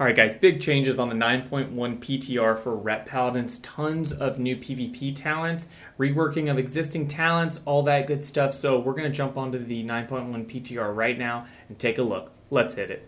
Alright guys, big changes on the 9.1 PTR for Ret Paladins, tons of new PvP talents, reworking of existing talents, all that good stuff. So we're going to jump onto the 9.1 PTR right now and take a look. Let's hit it.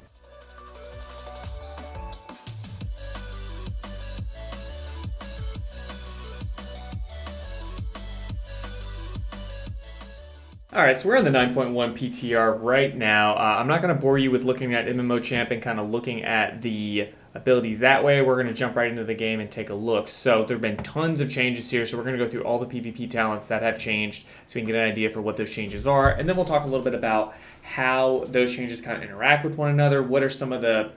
Alright, so we're in the 9.1 PTR right now. I'm not going to bore you with looking at MMO Champ and kind of looking at the abilities that way. We're going to jump right into the game and take a look. So there have been tons of changes here, so we're going to go through all the PvP talents that have changed so we can get an idea for what those changes are. And then we'll talk a little bit about how those changes kind of interact with one another. What are some of the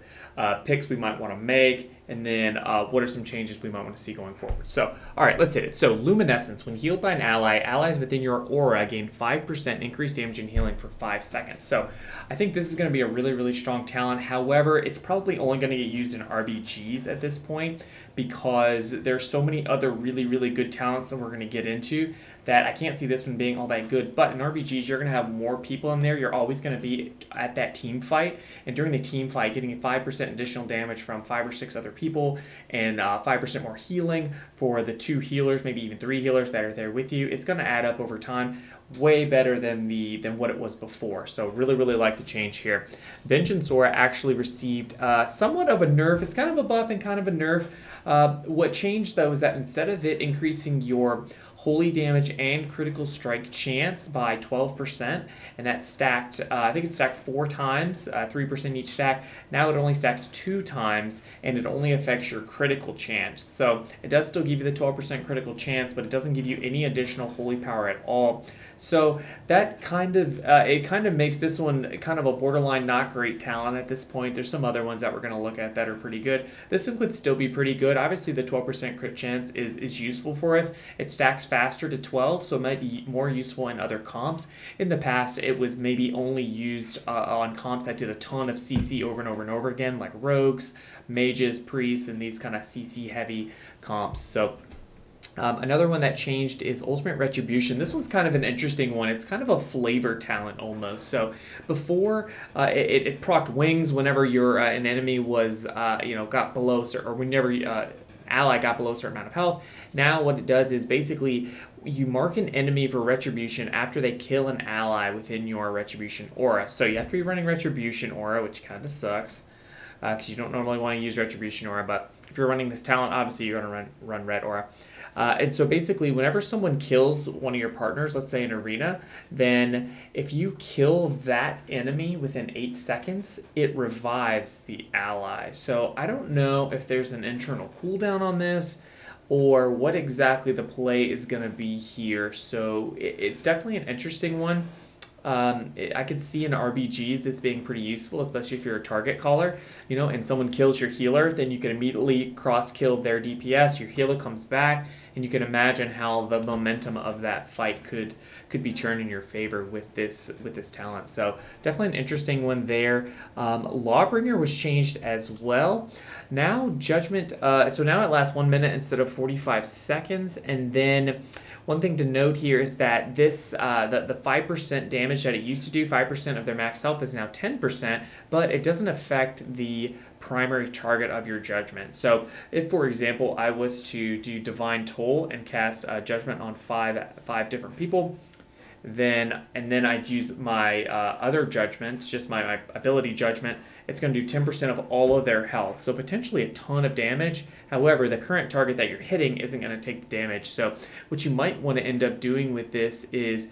picks we might want to make, and then what are some changes we might want to see going forward. So, all right, let's hit it. So, Luminescence. When healed by an ally, allies within your aura gain 5% increased damage and healing for 5 seconds. So, I think this is going to be a really, really strong talent. However, it's probably only going to get used in RBGs at this point because there's so many other really, really good talents that we're going to get into that I can't see this one being all that good. But in RBGs, you're going to have more people in there. You're always going to be at that team fight. And during the team fight, getting a 5% additional damage from 5 or 6 other people and 5% more healing for the 2 healers, maybe even 3 healers that are there with you, it's going to add up over time. Way better than what it was before. So really, really like the change here. Vengeance Aura actually received somewhat of a nerf. It's kind of a buff and kind of a nerf. What changed though is that instead of it increasing your holy damage and critical strike chance by 12%, and that stacked, I think it's stacked 4 times, 3% each stack. Now it only stacks 2 times, and it only affects your critical chance. So it does still give you the 12% critical chance, but it doesn't give you any additional holy power at all. So that kind of, it kind of makes this one kind of a borderline not great talent at this point. There's some other ones that we're going to look at that are pretty good. This one could still be pretty good. Obviously the 12% crit chance is useful for us. It stacks faster to 12, so it might be more useful in other comps. In the past, it was maybe only used on comps that did a ton of CC over and over and over again, like rogues, mages, priests, and these kind of CC heavy comps. So another one that changed is Ultimate Retribution. This one's kind of an interesting one. It's kind of a flavor talent almost. So before, it procced wings whenever an enemy was, got below, or whenever ally got below a certain amount of health. Now what it does is basically you mark an enemy for Retribution after they kill an ally within your Retribution aura. So you have to be running Retribution aura, which kind of sucks because you don't normally want to use Retribution aura, but if you're running this talent, obviously you're going to run Red aura. And so basically, whenever someone kills one of your partners, let's say in arena, then if you kill that enemy within 8 seconds, it revives the ally. So I don't know if there's an internal cooldown on this or what exactly the play is going to be here. So it's definitely an interesting one. I could see in RBGs this being pretty useful, especially if you're a target caller, and someone kills your healer, then you can immediately cross-kill their DPS, your healer comes back, and you can imagine how the momentum of that fight could be turned in your favor with this talent. So definitely an interesting one there. Lawbringer was changed as well. Now Judgment, so now it lasts 1 minute instead of 45 seconds, and then one thing to note here is that this the 5% damage that it used to do, 5% of their max health, is now 10%, but it doesn't affect the primary target of your Judgment. So if, for example, I was to do Divine Toll and cast Judgment on five different people, and then I'd use my other Judgments, just my ability Judgment, it's going to do 10% of all of their health. So potentially a ton of damage. However, the current target that you're hitting isn't going to take the damage. So what you might want to end up doing with this is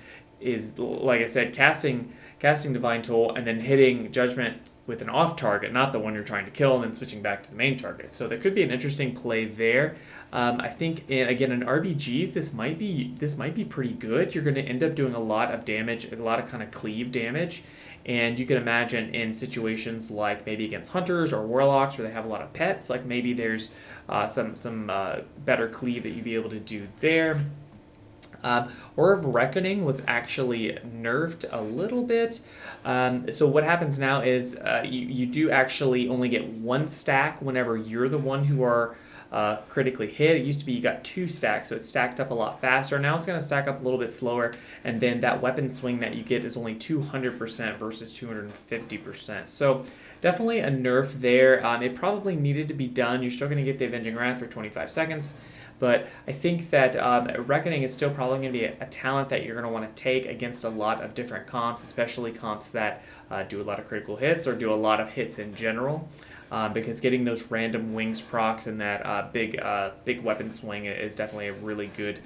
like I said, casting Divine Toll and then hitting Judgment with an off target, not the one you're trying to kill, and then switching back to the main target. So there could be an interesting play there. I think, again, in RBGs, this might be pretty good. You're going to end up doing a lot of damage, a lot of kind of cleave damage. And you can imagine in situations like maybe against hunters or warlocks where they have a lot of pets, like maybe there's some better cleave that you'd be able to do there. Aura of Reckoning was actually nerfed a little bit. So what happens now is you do actually only get 1 stack whenever you're the one who are critically hit. It used to be you got 2 stacks, so it stacked up a lot faster. Now it's going to stack up a little bit slower, and then that weapon swing that you get is only 200% versus 250%. So definitely a nerf there. It probably needed to be done. You're still going to get the Avenging Wrath for 25 seconds. But I think that Reckoning is still probably going to be a talent that you're going to want to take against a lot of different comps, especially comps that do a lot of critical hits or do a lot of hits in general. Because getting those random wings procs and that big weapon swing is definitely a really good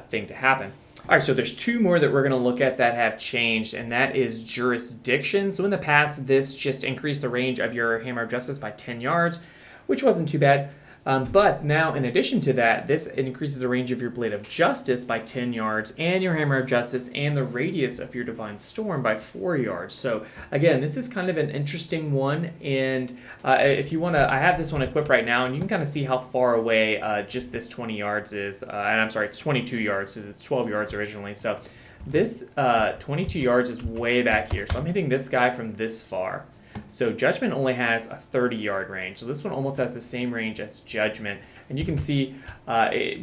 thing to happen. All right, so there's 2 more that we're going to look at that have changed, and that is Jurisdiction. So in the past, this just increased the range of your Hammer of Justice by 10 yards, which wasn't too bad. But now, in addition to that, this increases the range of your Blade of Justice by 10 yards and your Hammer of Justice and the radius of your Divine Storm by 4 yards. So, again, this is kind of an interesting one. And if you want to, I have this one equipped right now, and you can kind of see how far away just this 20 yards is. And I'm sorry, it's 22 yards. It's 12 yards originally. So this 22 yards is way back here. So I'm hitting this guy from this far. So Judgment only has a 30-yard range. So this one almost has the same range as Judgment. And you can see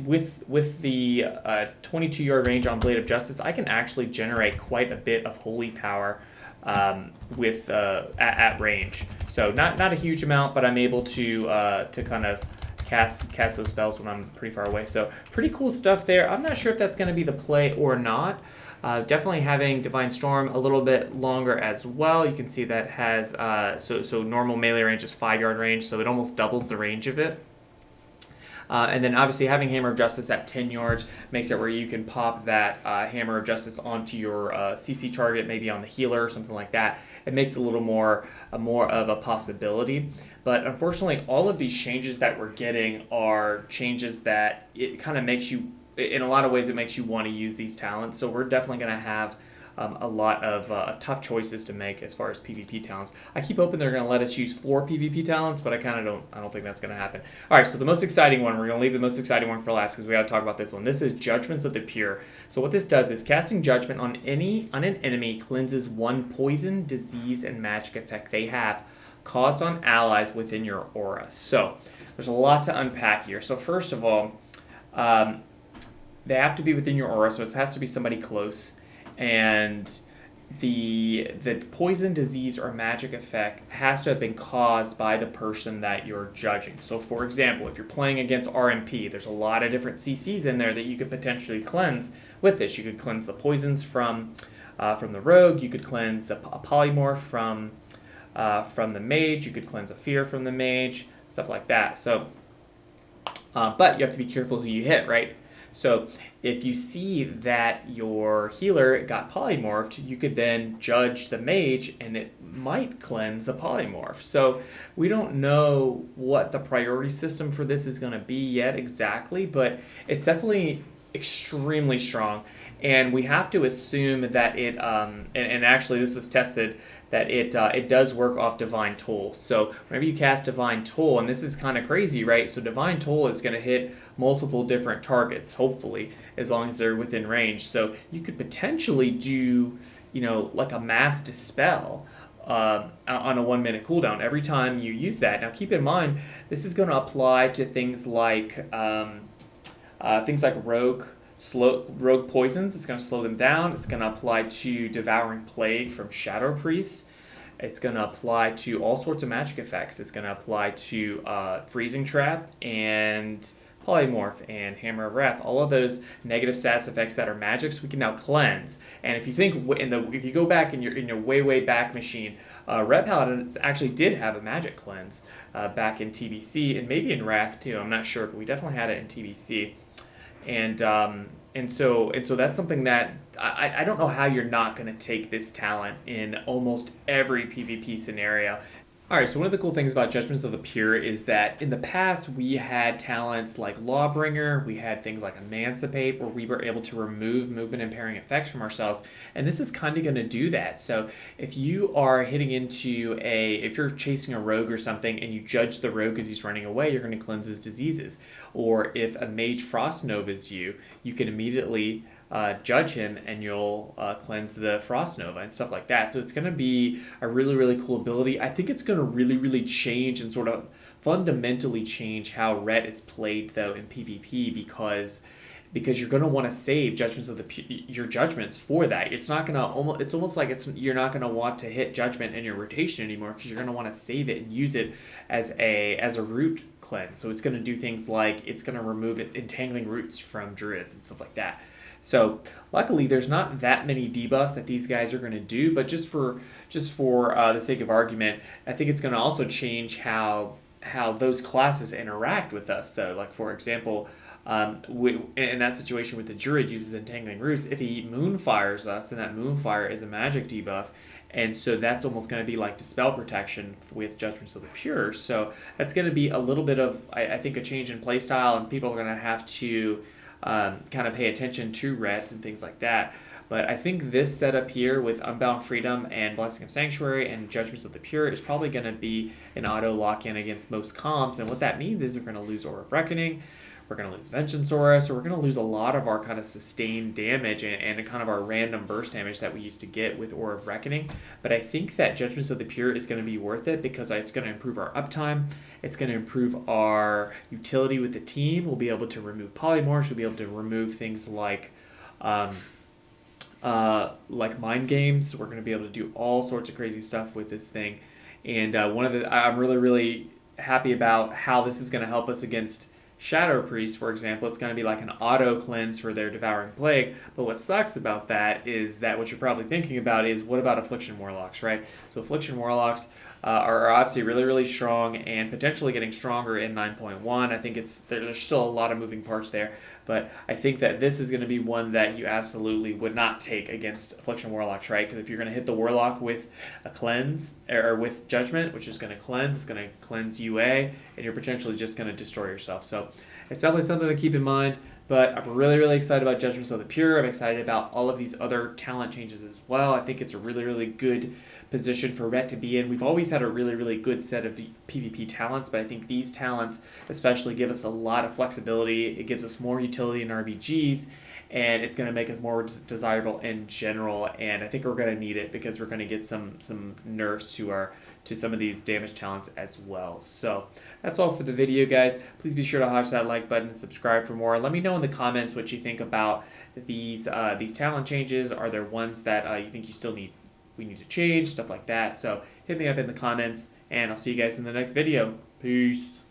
with the 22-yard range on Blade of Justice, I can actually generate quite a bit of holy power at range. So not a huge amount, but I'm able to kind of cast those spells when I'm pretty far away. So pretty cool stuff there. I'm not sure if that's going to be the play or not. Definitely having Divine Storm a little bit longer as well. You can see that has, so normal melee range is 5-yard range, so it almost doubles the range of it. And then obviously having Hammer of Justice at 10 yards makes it where you can pop that Hammer of Justice onto your CC target, maybe on the healer or something like that. It makes it a little more of a possibility. But unfortunately, all of these changes that we're getting are changes that it kind of makes you, in a lot of ways, it makes you want to use these talents. So we're definitely going to have a lot of tough choices to make as far as PvP talents. I keep hoping they're going to let us use 4 PvP talents, but I don't think that's going to happen. All right, so the most exciting one, we're going to leave the most exciting one for last because we got to talk about this one. This is Judgments of the Pure. So what this does is casting Judgment on an enemy cleanses 1 poison, disease, and magic effect they have caused on allies within your aura. So there's a lot to unpack here. So first of all, they have to be within your aura, so it has to be somebody close. And the poison, disease, or magic effect has to have been caused by the person that you're judging. So, for example, if you're playing against RMP, there's a lot of different CCs in there that you could potentially cleanse with this. You could cleanse the poisons from the rogue. You could cleanse a polymorph from the mage. You could cleanse a fear from the mage, stuff like that. So, but you have to be careful who you hit, right? So if you see that your healer got polymorphed, you could then judge the mage and it might cleanse the polymorph. So we don't know what the priority system for this is going to be yet exactly, but it's definitely extremely strong. And we have to assume that it, and actually this was tested, that it does work off Divine Toll. So whenever you cast Divine Toll, and this is kind of crazy, right? So Divine Toll is going to hit multiple different targets, hopefully, as long as they're within range. So you could potentially do, like a Mass Dispel on a 1-minute cooldown every time you use that. Now keep in mind, this is going to apply to things like rogue poisons. It's going to slow them down. It's going to apply to Devouring Plague from Shadow Priest. It's going to apply to all sorts of magic effects. It's going to apply to Freezing Trap and Polymorph and Hammer of Wrath. All of those negative status effects that are magics we can now cleanse. And if you think if you go back in your way back machine, Ret Paladin actually did have a magic cleanse back in TBC and maybe in Wrath too. I'm not sure, but we definitely had it in TBC. And so that's something that I don't know how you're not going to take this talent in almost every PvP scenario. All right, so one of the cool things about Judgments of the Pure is that in the past we had talents like Lawbringer, we had things like Emancipate, where we were able to remove movement impairing effects from ourselves, and this is kind of going to do that. So if you are hitting into if you're chasing a rogue or something and you judge the rogue as he's running away, you're going to cleanse his diseases. Or if a mage Frost Novas you can immediately judge him and you'll cleanse the Frost Nova and stuff like that. So it's going to be a really, really cool ability. I think it's going to really, really change and sort of fundamentally change how Ret is played though in PvP because you're going to want to save your judgments for that. It's not going to it's almost like you're not going to want to hit judgment in your rotation anymore because you're going to want to save it and use it as a root cleanse. So it's going to do things like it's going to remove entangling roots from druids and stuff like that. So luckily, there's not that many debuffs that these guys are going to do, but just for the sake of argument, I think it's going to also change how those classes interact with us. Though, like for example, in that situation with the druid uses entangling roots, if he moonfires us, then that moonfire is a magic debuff. And so that's almost going to be like dispel protection with Judgments of the Pure. So that's going to be a little bit of, I think, a change in playstyle, and people are going to have to kind of pay attention to Rets and things like that. But I think this setup here with Unbound Freedom and Blessing of Sanctuary and Judgments of the Pure is probably going to be an auto lock-in against most comps. And what that means is we're going to lose Aura of Reckoning, we're going to lose Vengeancesaurus, or we're going to lose a lot of our kind of sustained damage and kind of our random burst damage that we used to get with Aura of Reckoning. But I think that Judgments of the Pure is going to be worth it because it's going to improve our uptime. It's going to improve our utility with the team. We'll be able to remove polymorphs. We'll be able to remove things like mind games. We're going to be able to do all sorts of crazy stuff with this thing. And I'm really, really happy about how this is going to help us against Shadow Priest, for example. It's going to be like an auto cleanse for their Devouring Plague. But what sucks about that is that what you're probably thinking about is, what about Affliction Warlocks, right? So Affliction Warlocks are obviously really, really strong and potentially getting stronger in 9.1. I think there's still a lot of moving parts there, but I think that this is going to be one that you absolutely would not take against Affliction Warlocks, right? Because if you're going to hit the Warlock with a cleanse, or with Judgment, which is going to cleanse, it's going to cleanse UA, and you're potentially just going to destroy yourself. So it's definitely something to keep in mind. But I'm really, really excited about Judgments of the Pure. I'm excited about all of these other talent changes as well. I think it's a really, really good position for Ret to be in. We've always had a really, really good set of PvP talents, but I think these talents especially give us a lot of flexibility. It gives us more utility in RBGs, and it's going to make us more desirable in general. And I think we're going to need it because we're going to get some nerfs to some of these damage talents as well. So that's all for the video, guys. Please be sure to hash that like button and subscribe for more. Let me know in the comments what you think about these talent changes. Are there ones that you think we need to change, stuff like that? So hit me up in the comments, and I'll see you guys in the next video. Peace.